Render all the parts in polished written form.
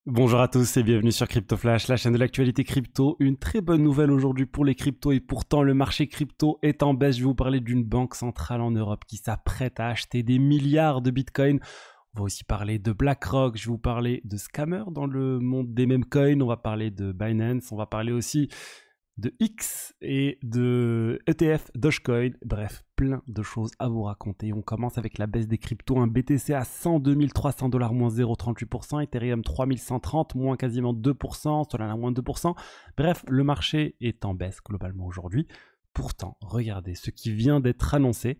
Bonjour à tous et bienvenue sur Crypto Flash, la chaîne de l'actualité crypto. Une très bonne nouvelle aujourd'hui pour les cryptos et pourtant le marché crypto est en baisse. Je vais vous parler d'une banque centrale en Europe qui s'apprête à acheter des milliards de bitcoins. On va aussi parler de BlackRock, je vais vous parler de scammers dans le monde des mêmes coins, on va parler de Binance, on va parler aussi de X et de ETF, Dogecoin, bref, plein de choses à vous raconter. On commence avec la baisse des cryptos, un BTC à 102 300 $, moins 0,38%, Ethereum 3130, moins quasiment 2%, Solana moins 2%. Bref, le marché est en baisse globalement aujourd'hui. Pourtant, regardez ce qui vient d'être annoncé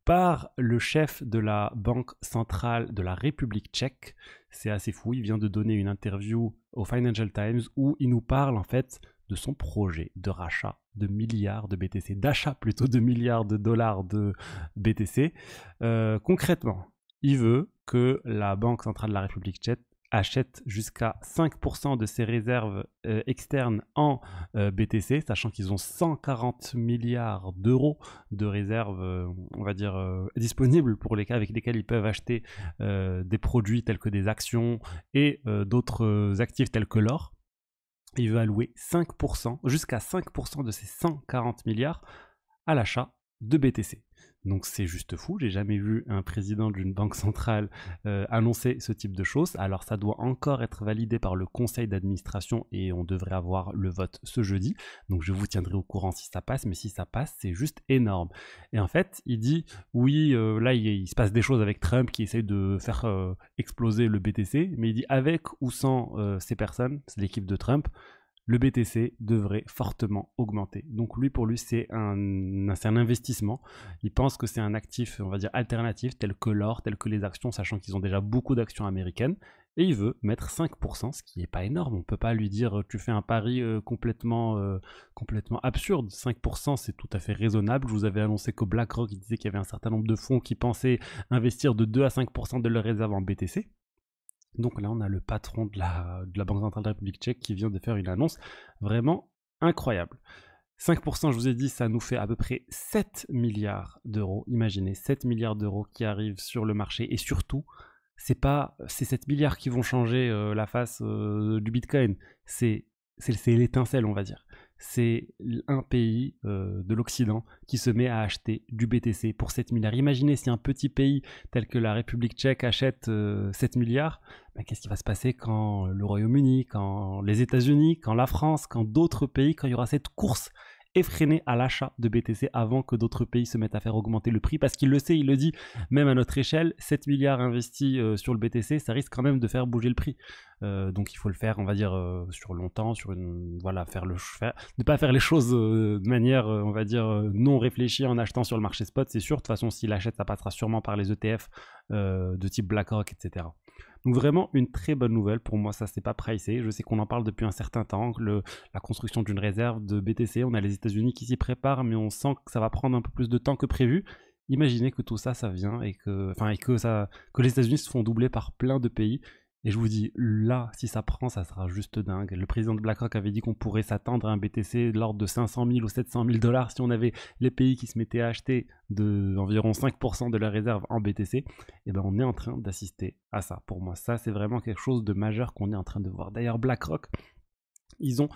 par le chef de la Banque centrale de la République tchèque. C'est assez fou, il vient de donner une interview au Financial Times où il nous parle en fait de son projet de rachat de milliards de BTC, d'achat plutôt de milliards de dollars de BTC. Concrètement, il veut que la Banque centrale de la République tchèque achète jusqu'à 5% de ses réserves externes en BTC, sachant qu'ils ont 140 milliards d'euros de réserves, on va dire, disponibles pour les cas avec lesquels ils peuvent acheter des produits tels que des actions et d'autres actifs tels que l'or. Il veut allouer 5%, jusqu'à 5% de ces 140 milliards à l'achat de BTC. Donc c'est juste fou, j'ai jamais vu un président d'une banque centrale annoncer ce type de choses. Alors ça doit encore être validé par le conseil d'administration et on devrait avoir le vote ce jeudi. Donc je vous tiendrai au courant si ça passe, mais si ça passe, c'est juste énorme. Et en fait, il dit, oui, là il se passe des choses avec Trump qui essaye de faire exploser le BTC, mais il dit avec ou sans ces personnes, c'est l'équipe de Trump, le BTC devrait fortement augmenter. Donc lui, pour lui, c'est un investissement. Il pense que c'est un actif, on va dire, alternatif, tel que l'or, tel que les actions, sachant qu'ils ont déjà beaucoup d'actions américaines. Et il veut mettre 5%, ce qui n'est pas énorme. On ne peut pas lui dire, tu fais un pari complètement absurde. 5%, c'est tout à fait raisonnable. Je vous avais annoncé que BlackRock il disait qu'il y avait un certain nombre de fonds qui pensaient investir de 2 à 5% de leurs réserves en BTC. Donc là, on a le patron de la Banque centrale de la République tchèque qui vient de faire une annonce vraiment incroyable. 5%, je vous ai dit, ça nous fait à peu près 7 milliards d'euros. Imaginez, 7 milliards d'euros qui arrivent sur le marché. Et surtout, c'est pas ces 7 milliards qui vont changer la face du Bitcoin. C'est l'étincelle, on va dire. C'est un pays de l'Occident qui se met à acheter du BTC pour 7 milliards. Imaginez si un petit pays tel que la République tchèque achète 7 milliards, ben, qu'est-ce qui va se passer quand le Royaume-Uni, quand les États-Unis, quand la France, quand d'autres pays, quand il y aura cette course effrénée à l'achat de BTC avant que d'autres pays se mettent à faire augmenter le prix, parce qu'il le sait, il le dit, même à notre échelle, 7 milliards investis sur le BTC, ça risque quand même de faire bouger le prix. Donc il faut le faire, on va dire, sur longtemps, sur une, voilà, ne pas faire les choses de manière, on va dire, non réfléchie en achetant sur le marché spot, c'est sûr. De toute façon, s'il achète, ça passera sûrement par les ETF de type BlackRock, etc. Donc vraiment une très bonne nouvelle. Pour moi, ça c'est pas pricé. Je sais qu'on en parle depuis un certain temps. La construction d'une réserve de BTC, on a les États-Unis qui s'y préparent, mais on sent que ça va prendre un peu plus de temps que prévu. Imaginez que tout ça, ça vient et que les États-Unis se font doubler par plein de pays. Et je vous dis, là, si ça prend, ça sera juste dingue. Le président de BlackRock avait dit qu'on pourrait s'attendre à un BTC de l'ordre de 500 000 ou 700 000 dollars si on avait les pays qui se mettaient à acheter environ 5% de la réserve en BTC. Et ben, on est en train d'assister à ça. Pour moi, ça, c'est vraiment quelque chose de majeur qu'on est en train de voir. D'ailleurs, BlackRock, ils ont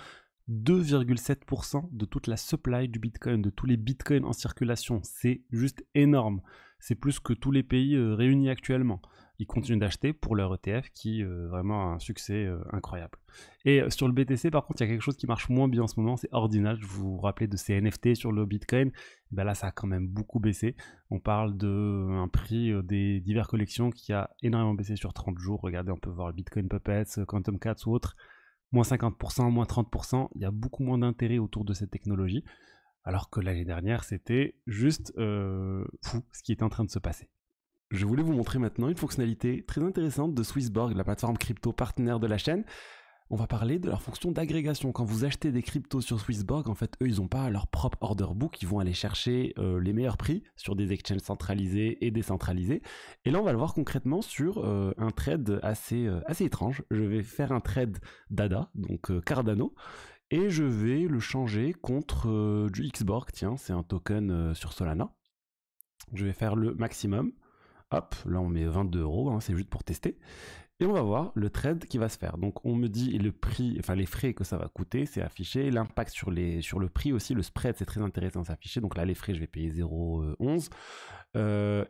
2,7% de toute la supply du Bitcoin, de tous les Bitcoins en circulation. C'est juste énorme. C'est plus que tous les pays réunis actuellement. Ils continuent d'acheter pour leur ETF qui vraiment a un succès incroyable. Et sur le BTC, par contre, il y a quelque chose qui marche moins bien en ce moment, c'est Ordinal. Je vous rappelais de ces NFT sur le Bitcoin. Ben là, ça a quand même beaucoup baissé. On parle d'un prix des diverses collections qui a énormément baissé sur 30 jours. Regardez, on peut voir le Bitcoin Puppets, Quantum Cats ou autres. Moins 50%, moins 30%, il y a beaucoup moins d'intérêt autour de cette technologie, alors que l'année dernière, c'était juste fou ce qui était en train de se passer. Je voulais vous montrer maintenant une fonctionnalité très intéressante de Swissborg, la plateforme crypto partenaire de la chaîne. On va parler de leur fonction d'agrégation. Quand vous achetez des cryptos sur Swissborg, en fait, eux, ils n'ont pas leur propre order book. Ils vont aller chercher les meilleurs prix sur des exchanges centralisés et décentralisés. Et là, on va le voir concrètement sur un trade assez étrange. Je vais faire un trade DADA, donc Cardano, et je vais le changer contre du Xborg. Tiens, c'est un token sur Solana. Je vais faire le maximum. Hop, là on met 22 €, hein, c'est juste pour tester. Et on va voir le trade qui va se faire. Donc on me dit le prix, enfin les frais que ça va coûter, c'est affiché. L'impact sur le prix aussi, le spread, c'est très intéressant, c'est affiché. Donc là les frais, je vais payer 0,11.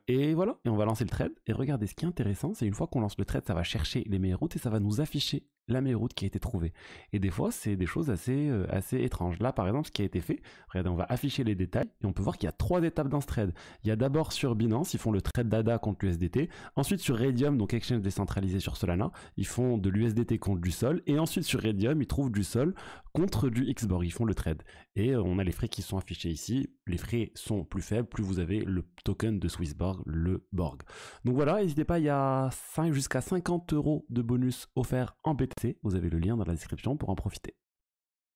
Et voilà, et on va lancer le trade. Et regardez, ce qui est intéressant, c'est une fois qu'on lance le trade, ça va chercher les meilleures routes et ça va nous afficher la meilleure route qui a été trouvée. Et des fois, c'est des choses assez étranges. Là, par exemple, ce qui a été fait, regardez, on va afficher les détails et on peut voir qu'il y a 3 étapes dans ce trade. Il y a d'abord sur Binance, ils font le trade d'ADA contre l'USDT. Ensuite sur Raydium, donc exchange décentralisé sur Solana, ils font de l'USDT contre du Sol. Et ensuite sur Raydium, ils trouvent du Sol contre du Xborg. Ils font le trade. Et on a les frais qui sont affichés ici. Les frais sont plus faibles, plus vous avez le token de Swissborg, le Borg. Donc voilà, n'hésitez pas, il y a jusqu'à 50 € de bonus offerts en BTC. Vous avez le lien dans la description pour en profiter.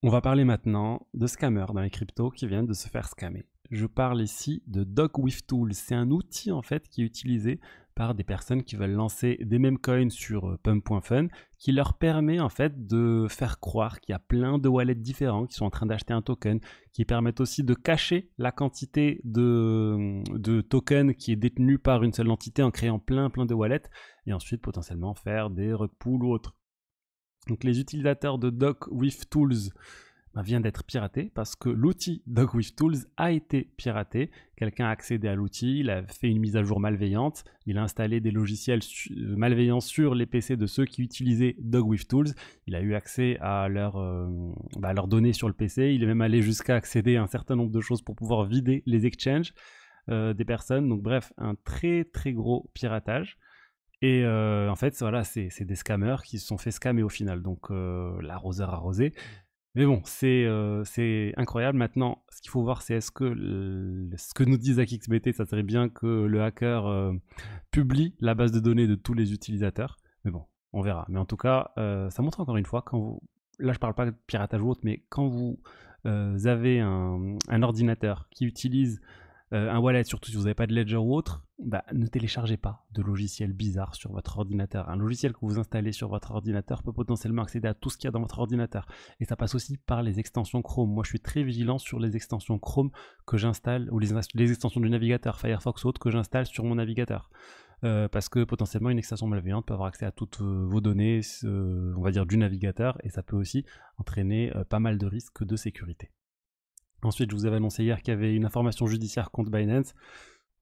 On va parler maintenant de scammers dans les cryptos qui viennent de se faire scammer. Je parle ici de Dogwiftool. C'est un outil en fait qui est utilisé par des personnes qui veulent lancer des meme coins sur pump.fun, qui leur permet en fait de faire croire qu'il y a plein de wallets différents qui sont en train d'acheter un token, qui permettent aussi de cacher la quantité de tokens qui est détenue par une seule entité en créant plein de wallets et ensuite potentiellement faire des rug pools ou autres. Donc les utilisateurs de Dogwiftool vient d'être piraté parce que l'outil Dogwiftool a été piraté. Quelqu'un a accédé à l'outil, il a fait une mise à jour malveillante, il a installé des logiciels malveillants sur les PC de ceux qui utilisaient Dogwiftool. Il a eu accès à leurs données sur le PC, il est même allé jusqu'à accéder à un certain nombre de choses pour pouvoir vider les exchanges des personnes. Donc bref, un très gros piratage. Et en fait, voilà, c'est des scammers qui se sont fait scammer au final. Donc l'arroseur arrosé. Mais bon, c'est incroyable. Maintenant, ce qu'il faut voir, c'est ce que nous disent HackXBT, ça serait bien que le hacker publie la base de données de tous les utilisateurs. Mais bon, on verra. Mais en tout cas, ça montre encore une fois, là je parle pas de piratage ou autre, mais quand vous avez un ordinateur qui utilise un wallet, surtout si vous n'avez pas de Ledger ou autre, ne téléchargez pas de logiciel bizarre sur votre ordinateur. Un logiciel que vous installez sur votre ordinateur peut potentiellement accéder à tout ce qu'il y a dans votre ordinateur. Et ça passe aussi par les extensions Chrome. Moi, je suis très vigilant sur les extensions Chrome que j'installe, ou les extensions du navigateur, Firefox ou autre, que j'installe sur mon navigateur. Parce que potentiellement une extension malveillante peut avoir accès à toutes vos données, on va dire du navigateur, et ça peut aussi entraîner pas mal de risques de sécurité. Ensuite, je vous avais annoncé hier qu'il y avait une information judiciaire contre Binance.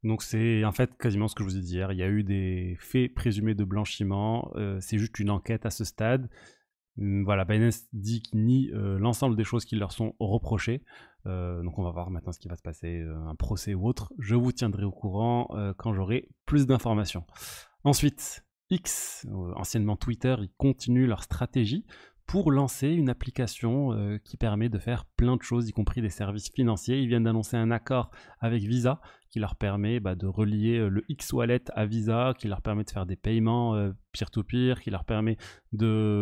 Donc c'est en fait quasiment ce que je vous ai dit hier. Il y a eu des faits présumés de blanchiment. C'est juste une enquête à ce stade. Voilà, Binance dit qu'il nie l'ensemble des choses qui leur sont reprochées. Donc on va voir maintenant ce qui va se passer, un procès ou autre. Je vous tiendrai au courant quand j'aurai plus d'informations. Ensuite, X, anciennement Twitter, ils continuent leur stratégie pour lancer une application qui permet de faire plein de choses, y compris des services financiers. Ils viennent d'annoncer un accord avec Visa qui leur permet de relier le X-Wallet à Visa, qui leur permet de faire des paiements peer-to-peer, qui leur permet d'avoir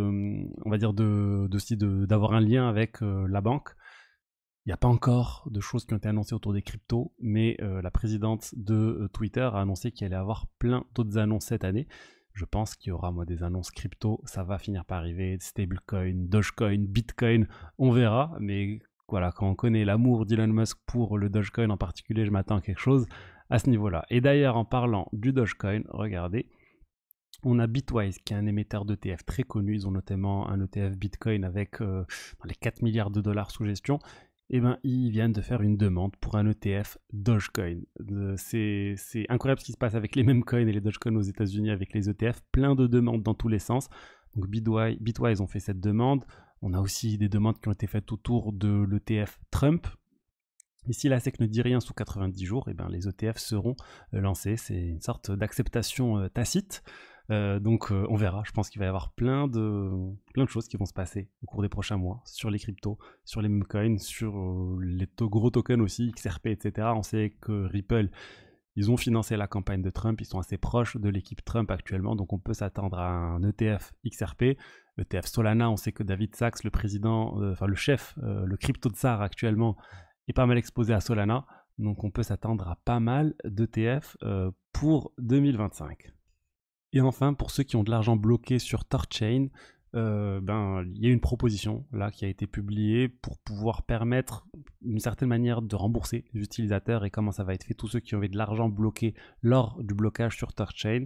un lien avec la banque. Il n'y a pas encore de choses qui ont été annoncées autour des cryptos, mais la présidente de Twitter a annoncé qu'il allait avoir plein d'autres annonces cette année. Je pense qu'il y aura des annonces crypto, ça va finir par arriver, stablecoin, Dogecoin, Bitcoin, on verra, mais voilà, quand on connaît l'amour d'Elon Musk pour le Dogecoin en particulier, je m'attends à quelque chose à ce niveau-là. Et d'ailleurs, en parlant du Dogecoin, regardez, on a Bitwise qui est un émetteur d'ETF très connu, ils ont notamment un ETF Bitcoin avec dans les 4 milliards de dollars sous gestion. Ils viennent de faire une demande pour un ETF Dogecoin. C'est incroyable ce qui se passe avec les mêmes coins et les Dogecoins aux États-Unis avec les ETF. Plein de demandes dans tous les sens. Donc Bitwise ont fait cette demande. On a aussi des demandes qui ont été faites autour de l'ETF Trump. Ici, la SEC ne dit rien sous 90 jours. Les ETF seront lancés. C'est une sorte d'acceptation tacite. Donc on verra, je pense qu'il va y avoir plein de choses qui vont se passer au cours des prochains mois sur les cryptos, sur les meme coins, sur les gros tokens aussi, XRP, etc. On sait que Ripple, ils ont financé la campagne de Trump, ils sont assez proches de l'équipe Trump actuellement, donc on peut s'attendre à un ETF XRP, ETF Solana. On sait que David Sachs, le président, le chef, le crypto tsar actuellement, est pas mal exposé à Solana, donc on peut s'attendre à pas mal d'ETF pour 2025. Et enfin, pour ceux qui ont de l'argent bloqué sur Torchain, il y a une proposition là qui a été publiée pour pouvoir permettre d'une certaine manière de rembourser les utilisateurs. Et comment ça va être fait? Tous ceux qui avaient de l'argent bloqué lors du blocage sur Torchain,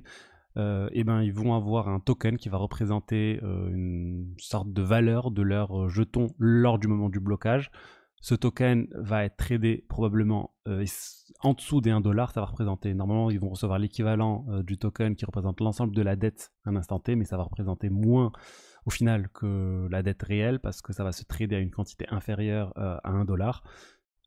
et ben, ils vont avoir un token qui va représenter une sorte de valeur de leur jeton lors du moment du blocage. Ce token va être tradé probablement en dessous des 1 dollar. Ça va représenter, normalement, ils vont recevoir l'équivalent du token qui représente l'ensemble de la dette à un instant T, mais ça va représenter moins au final que la dette réelle parce que ça va se trader à une quantité inférieure à 1 dollar.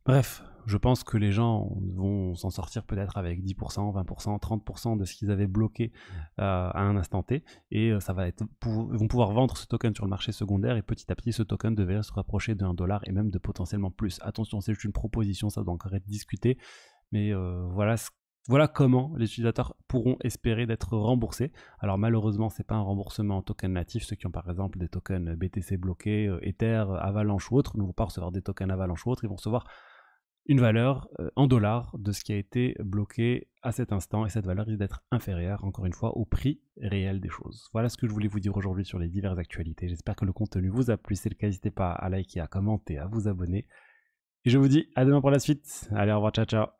Bref, je pense que les gens vont s'en sortir peut-être avec 10%, 20%, 30% de ce qu'ils avaient bloqué à un instant T, et ça va être ils vont pouvoir vendre ce token sur le marché secondaire, et petit à petit ce token devrait se rapprocher de 1 dollar et même de potentiellement plus. Attention, c'est juste une proposition, ça doit encore être discuté, mais voilà comment les utilisateurs pourront espérer d'être remboursés. Alors malheureusement, c'est pas un remboursement en token natif. Ceux qui ont par exemple des tokens BTC bloqués, Ether, Avalanche ou autres, ne vont pas recevoir des tokens Avalanche ou autres, ils vont recevoir une valeur en dollars de ce qui a été bloqué à cet instant, et cette valeur risque d'être inférieure, encore une fois, au prix réel des choses. Voilà ce que je voulais vous dire aujourd'hui sur les diverses actualités. J'espère que le contenu vous a plu. Si c'est le cas, n'hésitez pas à liker, à commenter, à vous abonner. Et je vous dis à demain pour la suite. Allez, au revoir, ciao, ciao.